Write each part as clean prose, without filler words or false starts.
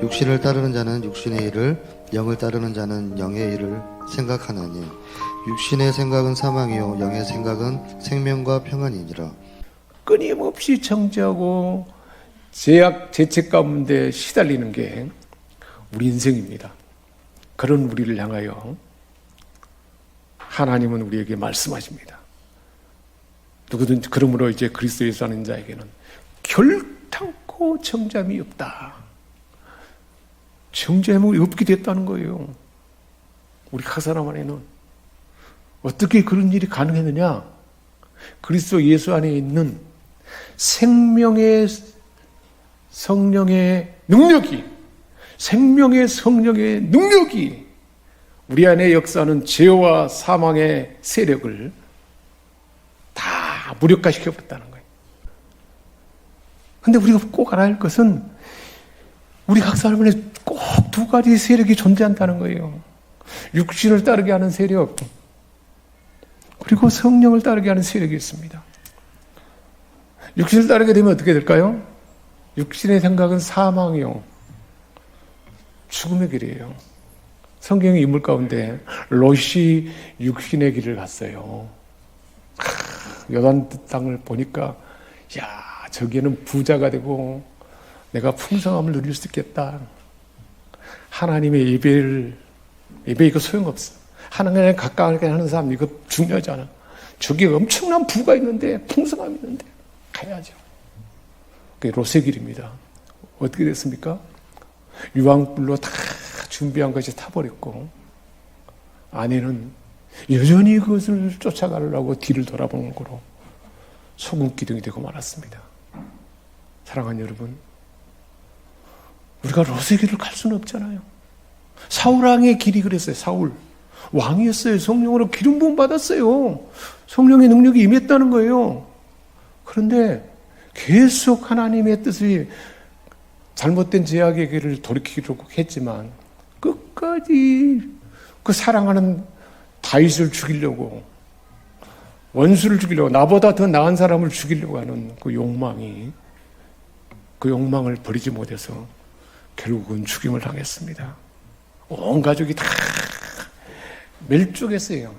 육신을 따르는 자는 육신의 일을, 영을 따르는 자는 영의 일을 생각하나니 육신의 생각은 사망이요 영의 생각은 생명과 평안이니라. 끊임없이 정죄하고 죄악 죄책 가운데 시달리는 게 우리 인생입니다. 그런 우리를 향하여 하나님은 우리에게 말씀하십니다. 누구든지 그러므로 이제 그리스도 예수 아는 자에게는 결탄코 정죄함이 없다. 정죄함이 없게 됐다는 거예요. 우리 각 사람 안에는. 어떻게 그런 일이 가능했느냐? 그리스도 예수 안에 있는 생명의 성령의 능력이 우리 안에 역사하는 죄와 사망의 세력을 다 무력화시켜버렸다는 거예요. 근데 우리가 꼭 알아야 할 것은 우리 각 사람 안에 꼭 두 가지 세력이 존재한다는 거예요. 육신을 따르게 하는 세력, 그리고 성령을 따르게 하는 세력이 있습니다. 육신을 따르게 되면 어떻게 될까요? 육신의 생각은 사망이요, 죽음의 길이에요. 성경의 인물 가운데 롯이 육신의 길을 갔어요. 요단 땅을 보니까 야, 저기에는 부자가 되고 내가 풍성함을 누릴 수 있겠다. 하나님의 예배 이거 소용없어. 하나님에 가까이 하는 사람 이거 중요하지 않아. 저기 엄청난 부가 있는데, 풍성함이 있는데 가야죠. 그게 롯의 길입니다. 어떻게 됐습니까? 유황불로 다 준비한 것이 타버렸고, 아내는 여전히 그것을 쫓아가려고 뒤를 돌아보는 거로 소금 기둥이 되고 말았습니다. 사랑하는 여러분, 우리가 롯의 길을 갈 수는 없잖아요. 사울 왕의 길이 그랬어요. 사울 왕이었어요. 성령으로 기름 부음 받았어요. 성령의 능력이 임했다는 거예요. 그런데 계속 하나님의 뜻이 잘못된 제약의 길을 돌이키려고 했지만 끝까지 그 사랑하는 다윗을 죽이려고, 원수를 죽이려고, 나보다 더 나은 사람을 죽이려고 하는 그 욕망을 버리지 못해서 결국은 죽임을 당했습니다. 온 가족이 다 멸종했어요.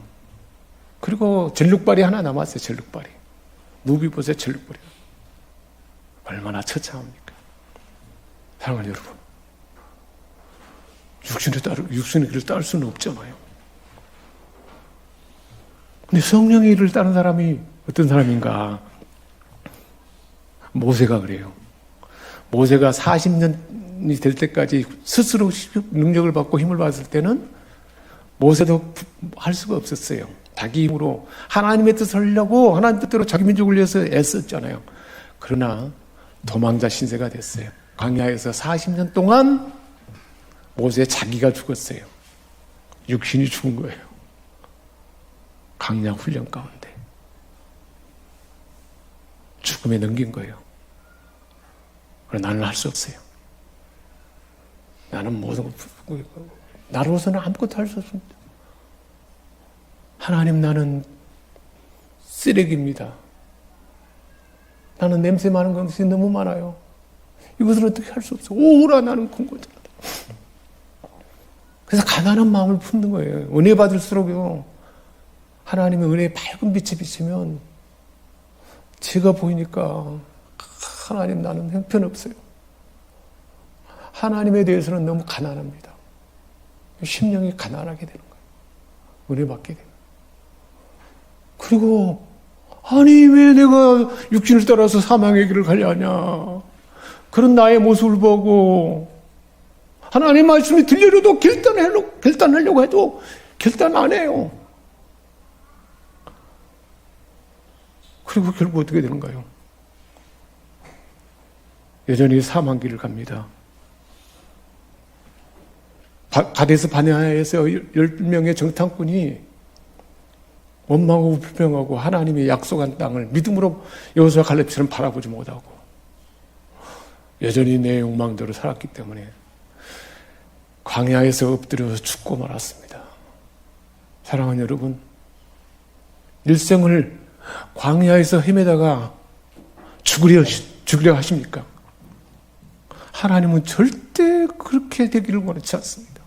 그리고 전륙발이 하나 남았어요. 전륙발이. 누비봇의 전륙발이. 얼마나 처참합니까? 사랑하는 여러분, 육신의 길을 따를 수는 없잖아요. 근데 성령의 길을 따른 사람이 어떤 사람인가? 모세가 그래요. 모세가 40년이 될 때까지 스스로 능력을 받고 힘을 받았을 때는 모세도 할 수가 없었어요. 자기 힘으로 하나님의 뜻을 하려고 하나님 뜻대로 자기 민족을 위해서 애썼잖아요. 그러나 도망자 신세가 됐어요. 광야에서 40년 동안 모세 자기가 죽었어요. 육신이 죽은 거예요. 광야 훈련 가운데 죽음에 넘긴 거예요. 그러나 나는 할 수 없어요. 나는 나로서는 아무것도 할 수 없습니다. 하나님, 나는 쓰레기입니다. 나는 냄새 많은 것이 너무 많아요. 이것을 어떻게 할 수 없어. 오라, 나는 궁궐자다. 그래서 가난한 마음을 품는 거예요. 은혜 받을수록요, 하나님의 은혜의 밝은 빛이 비치면 제가 보이니까 하나님, 나는 형편없어요. 하나님에 대해서는 너무 가난합니다. 심령이 가난하게 되는 거예요. 은혜 받게 돼요. 그리고 아니, 왜 내가 육신을 따라서 사망의 길을 가려 하냐. 그런 나의 모습을 보고 하나님 말씀이 들려도 결단하려고 해도 결단 안 해요. 그리고 결국 어떻게 되는가요? 여전히 사망길을 갑니다. 가데스 바네아에서 10명의 정탐꾼이 원망하고 불평하고 하나님의 약속한 땅을 믿음으로 여호수아 갈렙처럼 바라보지 못하고 여전히 내 욕망대로 살았기 때문에 광야에서 엎드려 죽고 말았습니다. 사랑하는 여러분, 일생을 광야에서 헤매다가 죽으려 하십니까? 하나님은 절대 그렇게 되기를 원하지 않습니다.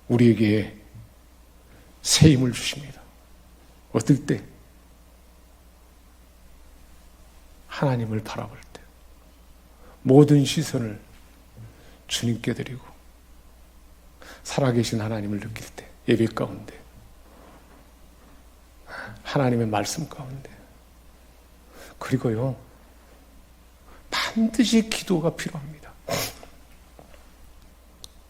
우리에게 새 힘을 주십니다. 어떨 때? 하나님을 바라볼 때. 모든 시선을 주님께 드리고 살아계신 하나님을 느낄 때, 예배 가운데, 하나님의 말씀 가운데, 그리고요 반드시 기도가 필요합니다.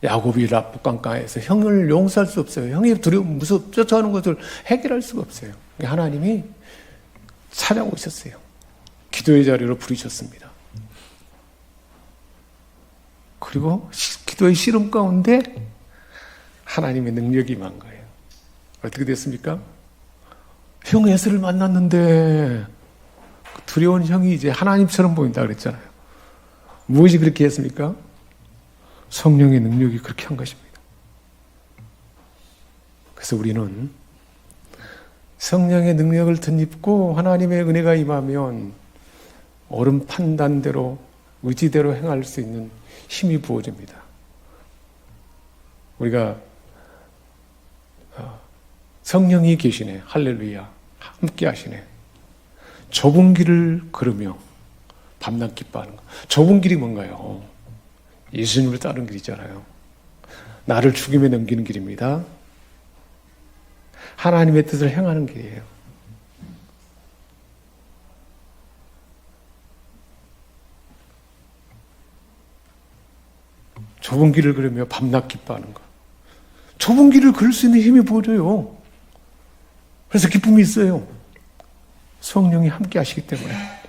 야곱이 랍북강가에서 형을 용서할 수 없어요. 형이 두려움, 무섭, 쫓아오는 것을 해결할 수가 없어요. 하나님이 찾아오셨어요. 기도의 자리로 부르셨습니다. 그리고 기도의 씨름 가운데 하나님의 능력이 임한 거예요. 어떻게 됐습니까? 형 에서를 만났는데 두려운 형이 이제 하나님처럼 보인다 그랬잖아요. 무엇이 그렇게 했습니까? 성령의 능력이 그렇게 한 것입니다. 그래서 우리는 성령의 능력을 덧입고 하나님의 은혜가 임하면 옳은 판단대로 의지대로 행할 수 있는 힘이 부어집니다. 우리가 성령이 계시네, 할렐루야, 함께 하시네. 좁은 길을 걸으며 밤낮 기뻐하는 것. 좁은 길이 뭔가요? 예수님을 따르는 길이잖아요. 나를 죽임에 넘기는 길입니다. 하나님의 뜻을 행하는 길이에요. 좁은 길을 걸으며 밤낮 기뻐하는 것. 좁은 길을 걸을 수 있는 힘이 부어져요. 그래서 기쁨이 있어요. 성령이 함께 하시기 때문에.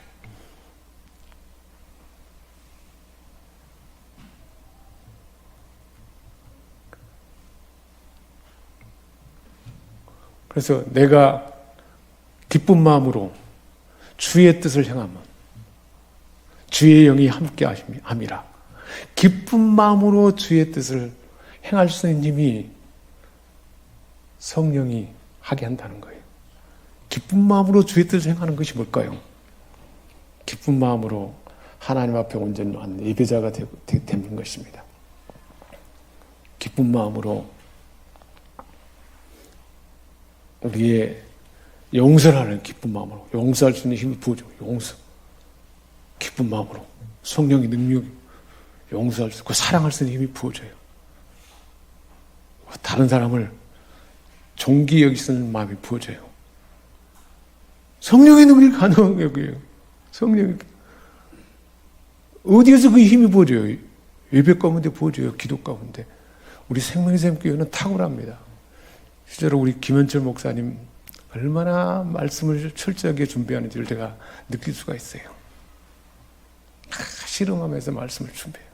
그래서 내가 기쁜 마음으로 주의 뜻을 행하면 주의 영이 함께 함이라. 기쁜 마음으로 주의 뜻을 행할 수 있는 힘이 성령이 하게 한다는 거예요. 기쁜 마음으로 주의 뜻을 행하는 것이 뭘까요? 기쁜 마음으로 하나님 앞에 온전히 완 예배자가 되는 것입니다. 기쁜 마음으로 우리의 용서를 하는 기쁜 마음으로 용서할 수 있는 힘을 부어줘. 용서. 기쁜 마음으로 성령의 능력이 용서할 수 있고 사랑할 수 있는 힘이 부어져요. 다른 사람을 존귀 여기시는 마음이 부어져요. 성령의 능력이 가능한 거예요. 성령이 어디에서 그 힘이 부어져요? 예배 가운데 부어져요. 기도 가운데. 우리 생명샘교회는 탁월합니다. 실제로 우리 김현철 목사님 얼마나 말씀을 철저하게 준비하는지를 제가 느낄 수가 있어요. 실험하면서 말씀을 준비해요.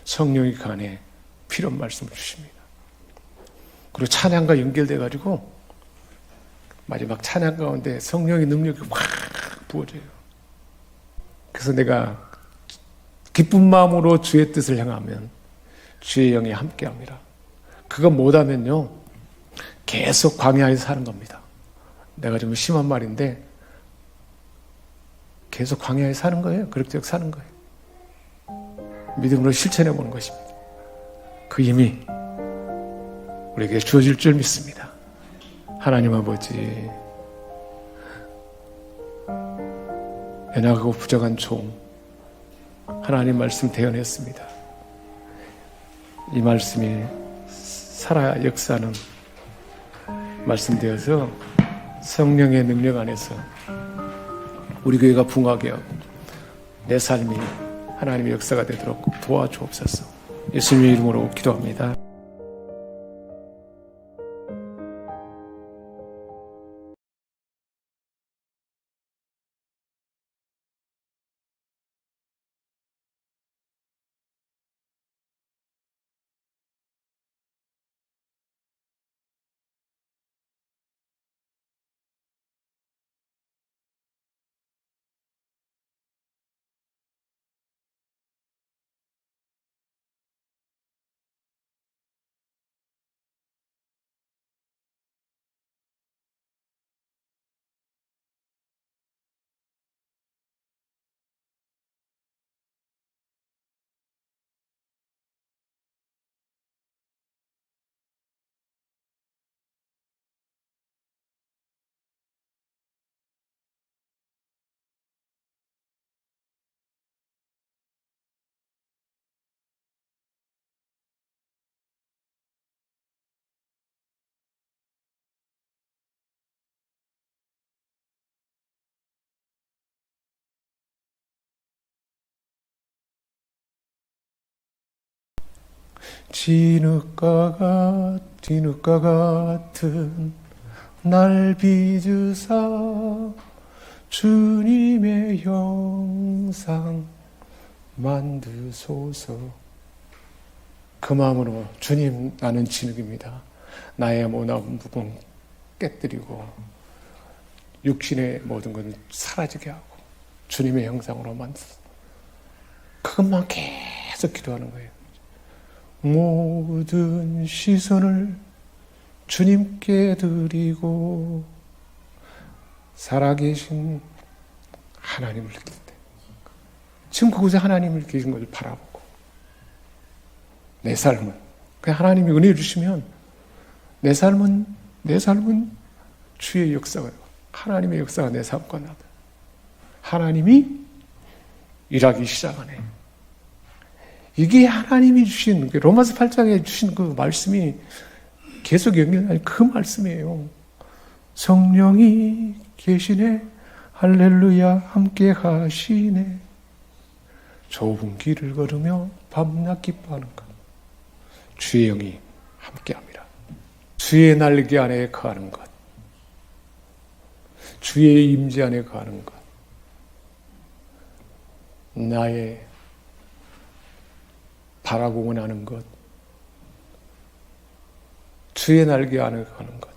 성령이 그 안에 필요한 말씀을 주십니다. 그리고 찬양과 연결돼가지고 마지막 찬양 가운데 성령의 능력이 확 부어져요. 그래서 내가 기쁜 마음으로 주의 뜻을 행하면 주의 영이 함께합니다. 그거 못하면요 계속 광야에 사는 겁니다. 내가 좀 심한 말인데 계속 광야에 사는 거예요. 그럭저럭 사는 거예요. 믿음으로 실천해 보는 것입니다. 그 힘이 우리에게 주어질 줄 믿습니다. 하나님 아버지, 연약하고 부족한 종 하나님 말씀 대언했습니다. 이 말씀이 살아 역사하는 말씀되어서 성령의 능력 안에서 우리 교회가 붕하게 하고 내 삶이 하나님의 역사가 되도록 도와주옵소서. 예수님의 이름으로 기도합니다. 진흙과 같은 날 빚으사 주님의 형상 만드소서. 그 마음으로 주님, 나는 진흙입니다. 나의 모나운 부분 깨뜨리고 육신의 모든 것을 사라지게 하고 주님의 형상으로 만드소서. 그것만 계속 기도하는 거예요. 모든 시선을 주님께 드리고 살아계신 하나님을 느낄 때, 지금 그곳에 하나님을 계신 것을 바라보고 내 삶은 그냥 하나님이 은혜 주시면 내 삶은 주의 역사가, 하나님의 역사가 내 삶과 나다. 하나님이 일하기 시작하네. 이게 하나님이 주신, 로마서 8장에 주신 그 말씀이 계속 연결하는 그 말씀이에요. 성령이 계시네, 할렐루야, 함께 하시네. 좁은 길을 걸으며 밤낮 기뻐하는 것. 주의 영이 함께합니다. 주의 날개 안에 거하는 것, 주의 임재 안에 거하는 것, 나의 바라고 원하는 것, 주의 날개 안에 거하는 것,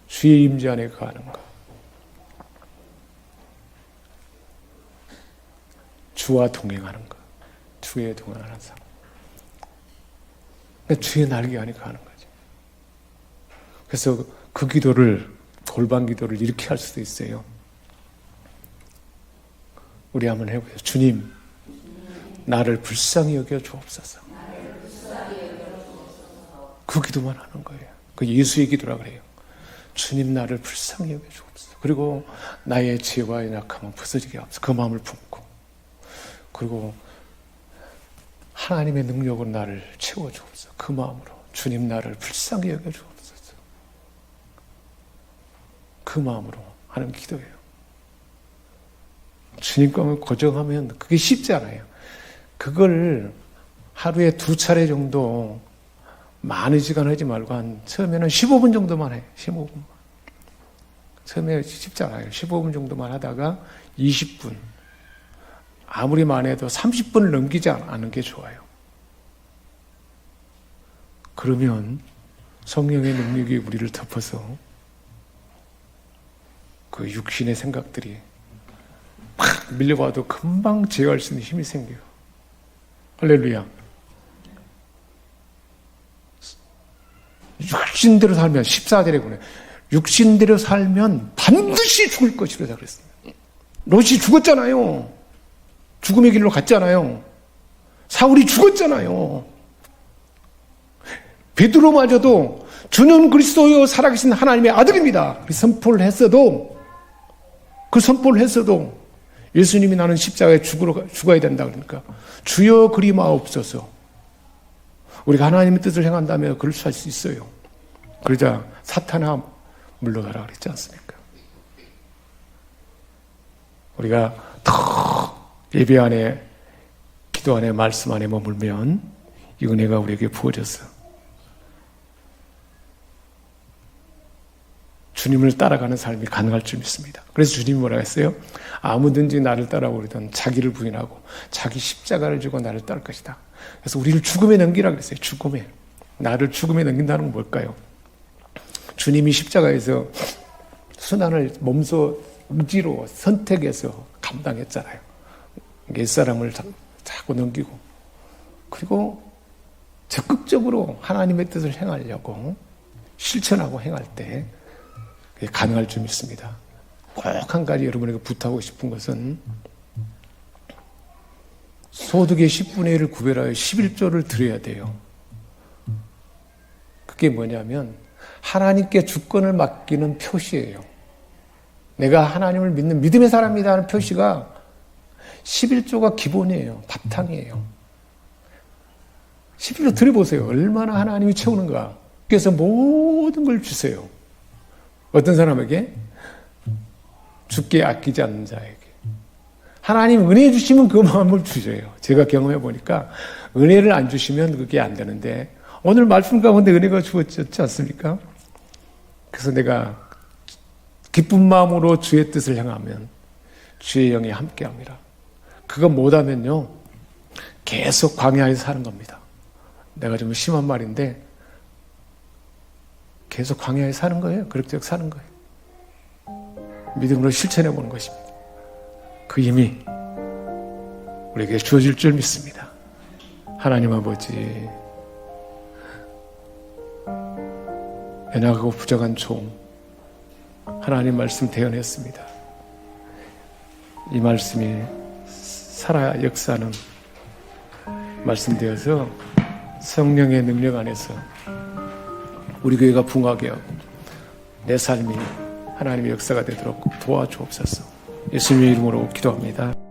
주의 임재 안에 거하는 것, 주와 동행하는 것, 주의 동행하는 삶. 주의 날개 안에 거하는 거죠. 그래서 그 기도를, 골반 기도를 이렇게 할 수도 있어요. 우리 한번 해보세요. 주님, 나를 불쌍히 여겨 주옵소서. 그 기도만 하는 거예요. 그 예수의 기도라 그래요. 주님, 나를 불쌍히 여겨 주옵소서. 그리고 나의 죄와 연약함은 부서지게 하옵소서. 그 마음을 품고, 그리고 하나님의 능력으로 나를 채워 주옵소서. 그 마음으로 주님, 나를 불쌍히 여겨 주옵소서. 그 마음으로 하는 기도예요. 주님과 고정하면 그게 쉽지 않아요. 그걸 하루에 2차례 정도 많은 시간 하지 말고 처음에는 15분 정도만 해요. 15분만. 처음에 쉽지 않아요. 15분 정도만 하다가 20분. 아무리 많이 해도 30분을 넘기지 않는 게 좋아요. 그러면 성령의 능력이 우리를 덮어서 그 육신의 생각들이 막 밀려와도 금방 제어할 수 있는 힘이 생겨요. 할렐루야. 육신대로 살면, 14절에 보내, 육신대로 살면 반드시 죽을 것이라고 그랬습니다. 롯이 죽었잖아요. 죽음의 길로 갔잖아요. 사울이 죽었잖아요. 베드로마저도 주는 그리스도요 살아계신 하나님의 아들입니다. 선포를 했어도, 그 선포를 했어도 예수님이 나는 십자가에 죽어야 된다 그러니까 주여 그리마옵소서. 우리가 하나님의 뜻을 행한다면 그럴 수 있어요. 그러자 사탄아 물러가라 그랬지 않습니까? 우리가 더 예배 안에, 기도 안에, 말씀 안에 머물면 이 은혜가 우리에게 부어져서 주님을 따라가는 삶이 가능할 줄 믿습니다. 그래서 주님이 뭐라고 했어요? 아무든지 나를 따라오려던 자기를 부인하고 자기 십자가를 지고 나를 따를 것이다. 그래서 우리를 죽음에 넘기라 그랬어요. 죽음에. 나를 죽음에 넘긴다는 건 뭘까요? 주님이 십자가에서 수난을 몸소 의지로 선택해서 감당했잖아요. 옛사람을 자꾸 넘기고, 그리고 적극적으로 하나님의 뜻을 행하려고 실천하고 행할 때 그게 가능할 줄 믿습니다. 꼭 한 가지 여러분에게 부탁하고 싶은 것은 소득의 10분의 1을 구별하여 11조를 드려야 돼요. 그게 뭐냐면 하나님께 주권을 맡기는 표시예요. 내가 하나님을 믿는 믿음의 사람이다 하는 표시가 11조가 기본이에요. 바탕이에요. 11조 드려보세요. 얼마나 하나님이 채우는가. 그래서 모든 걸 주세요. 어떤 사람에게? 주께 아끼지 않는 자에게. 하나님 은혜 주시면 그 마음을 주셔요. 제가 경험해 보니까 은혜를 안 주시면 그게 안 되는데 오늘 말씀 가운데 은혜가 주어졌지 않습니까? 그래서 내가 기쁜 마음으로 주의 뜻을 향하면 주의 영이 함께합니다. 그거 못하면요 계속 광야에 사는 겁니다. 내가 좀 심한 말인데 계속 광야에 사는 거예요. 그럭저럭 사는 거예요. 믿음으로 실천해 보는 것입니다. 그 힘이 우리에게 주어질 줄 믿습니다. 하나님 아버지, 연약하고 부족한 종 하나님 말씀 대언했습니다. 이 말씀이 살아 역사하는 말씀되어서 성령의 능력 안에서 우리 교회가 붕하게 하고 내 삶이 하나님의 역사가 되도록 도와주옵소서. 예수님의 이름으로 기도합니다.